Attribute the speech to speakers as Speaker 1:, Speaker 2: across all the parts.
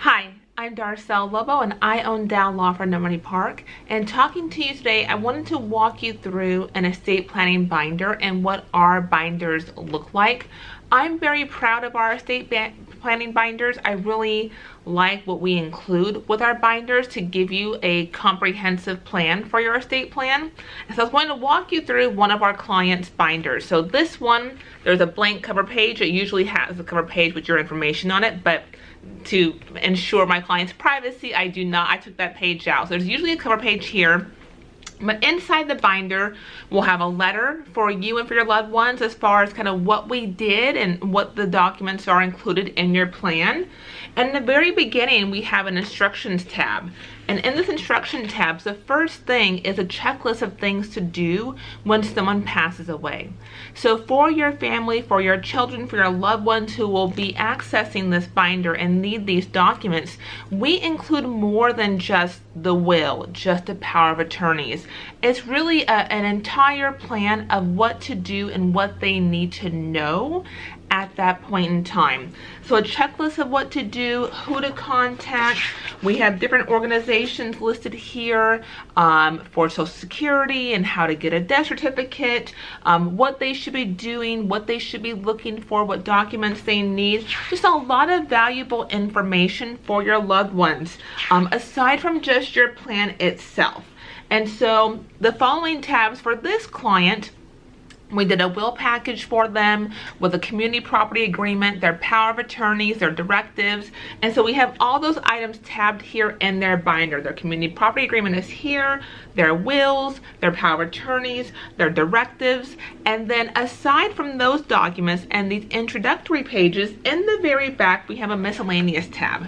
Speaker 1: Hi, I'm Darcel Lobo and I own DAL Law Firm in Money Park. And talking to you today, I wanted to walk you through an estate planning binder and what our binders look like. I'm very proud of our estate planning binders. I really like what we include with our binders to give you a comprehensive plan for your estate plan. And so I was going to walk you through one of our clients' binders. So this one, there's a blank cover page. It usually has a cover page with your information on it, but to ensure my client's privacy, I took that page out. So there's usually a cover page here. But inside the binder, we'll have a letter for you and for your loved ones as far as kind of what we did and what the documents are included in your plan. And in the very beginning, we have an instructions tab. And in this instruction tab, the first thing is a checklist of things to do when someone passes away. So for your family, for your children, for your loved ones who will be accessing this binder and need these documents, we include more than just the will, just a power of attorneys. It's really an entire plan of what to do and what they need to know at that point in time. So a checklist of what to do, who to contact. We have different organizations listed here for Social Security and how to get a death certificate, what they should be doing, what they should be looking for, what documents they need. Just a lot of valuable information for your loved ones, aside from just your plan itself. And so the following tabs for this client, we did a will package for them with a community property agreement, their power of attorneys, their directives. And so we have all those items tabbed here in their binder. Their community property agreement is here, their wills, their power of attorneys, their directives. And then aside from those documents and these introductory pages, in the very back, we have a miscellaneous tab.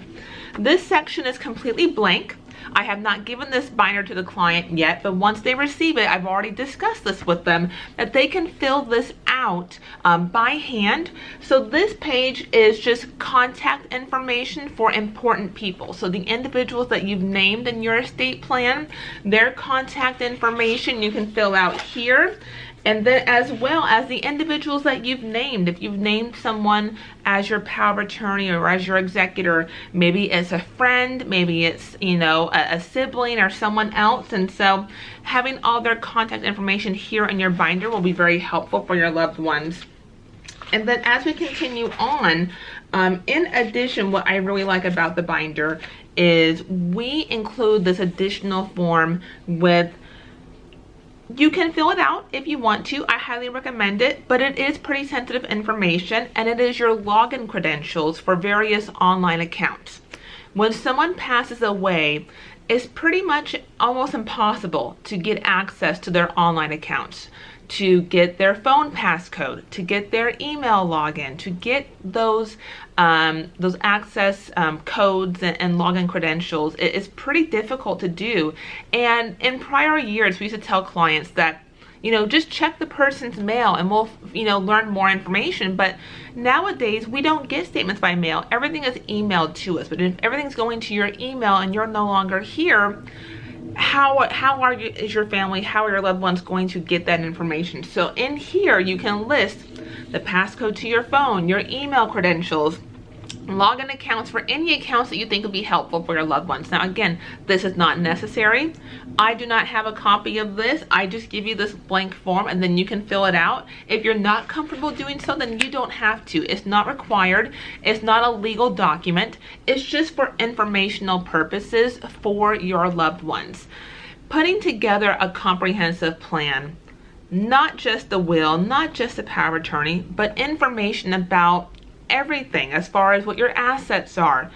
Speaker 1: This section is completely blank. I have not given this binder to the client yet, but once they receive it, I've already discussed this with them, that they can fill this out by hand. So this page is just contact information for important people. So the individuals that you've named in your estate plan, their contact information you can fill out here. And then as well as the individuals that you've named. If you've named someone as your power of attorney or as your executor, maybe it's a friend, maybe it's, a sibling or someone else. And so having all their contact information here in your binder will be very helpful for your loved ones. And then as we continue on, in addition, what I really like about the binder is we include this additional form with, you can fill it out if you want to. I highly recommend it, but it is pretty sensitive information and it is your login credentials for various online accounts. When someone passes away, it's pretty much almost impossible to get access to their online accounts, to get their phone passcode, to get their email login, to get those access codes and login credentials. It is pretty difficult to do. And in prior years, we used to tell clients that, just check the person's mail and we'll, learn more information. But nowadays, we don't get statements by mail. Everything is emailed to us. But if everything's going to your email and you're no longer here, is your family, how are your loved ones going to get that information? So in here, you can list the passcode to your phone, your email credentials, login accounts for any accounts that you think would be helpful for your loved ones. Now again, this is not necessary. I do not have a copy of this. I just give you this blank form and then you can fill it out. If you're not comfortable doing so, then you don't have to. It's not required. It's not a legal document. It's just for informational purposes for your loved ones. Putting together a comprehensive plan, not just the will, not just the power of attorney, but information about everything as far as what your assets are.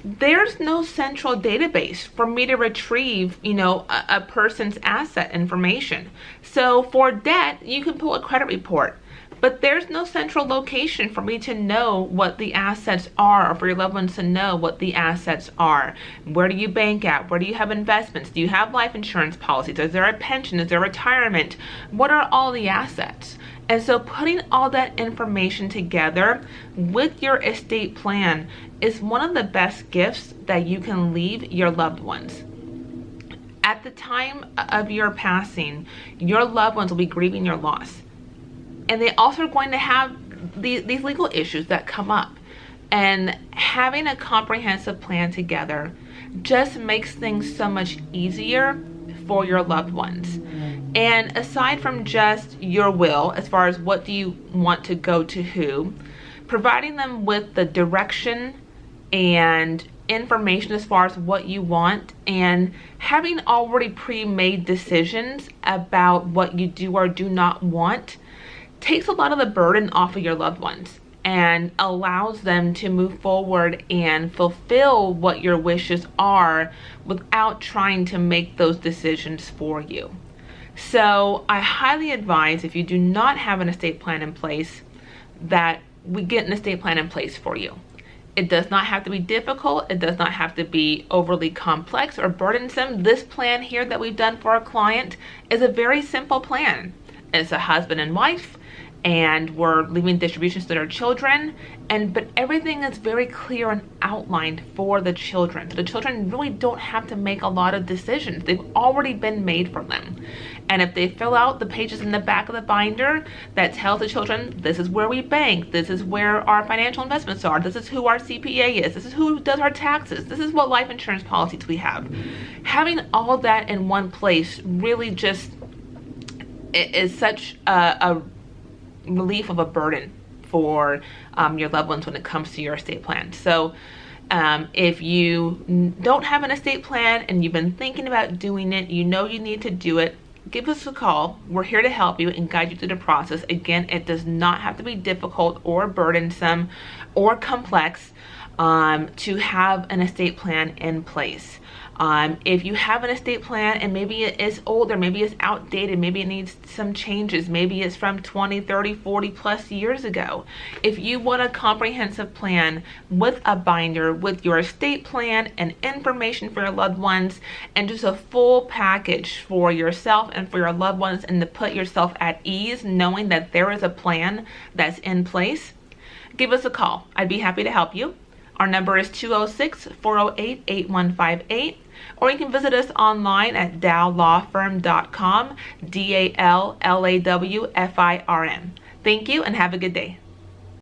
Speaker 1: There's no central database for me to retrieve, a person's asset information. So for debt, you can pull a credit report, but there's no central location for me to know what the assets are or for your loved ones to know what the assets are. Where do you bank at? Where do you have investments? Do you have life insurance policies? Is there a pension? Is there retirement? What are all the assets? And so putting all that information together with your estate plan is one of the best gifts that you can leave your loved ones. At the time of your passing, your loved ones will be grieving your loss. And they also are going to have these legal issues that come up. And having a comprehensive plan together just makes things so much easier for your loved ones. And aside from just your will, as far as what do you want to go to who, providing them with the direction and information as far as what you want, and having already pre-made decisions about what you do or do not want takes a lot of the burden off of your loved ones and allows them to move forward and fulfill what your wishes are without trying to make those decisions for you. So I highly advise, if you do not have an estate plan in place, that we get an estate plan in place for you. It does not have to be difficult. It does not have to be overly complex or burdensome. This plan here that we've done for our client is a very simple plan. It's a husband and wife, and we're leaving distributions to their children, but everything is very clear and outlined for the children. So the children really don't have to make a lot of decisions. They've already been made for them. And if they fill out the pages in the back of the binder that tells the children, this is where we bank, this is where our financial investments are, this is who our CPA is, this is who does our taxes, this is what life insurance policies we have. Having all that in one place really just is such a relief of a burden for your loved ones when it comes to your estate plan. So if you don't have an estate plan and you've been thinking about doing it, you know you need to do it, give us a call. We're here to help you and guide you through the process. Again, it does not have to be difficult or burdensome or complex to have an estate plan in place. If you have an estate plan and maybe it is older, maybe it's outdated, maybe it needs some changes, maybe it's from 20, 30, 40 plus years ago. If you want a comprehensive plan with a binder, with your estate plan and information for your loved ones, and just a full package for yourself and for your loved ones, and to put yourself at ease knowing that there is a plan that's in place, give us a call. I'd be happy to help you. Our number is 206-408-8158, or you can visit us online at dallawfirm.com, DALLAWFIRM. Thank you and have a good day.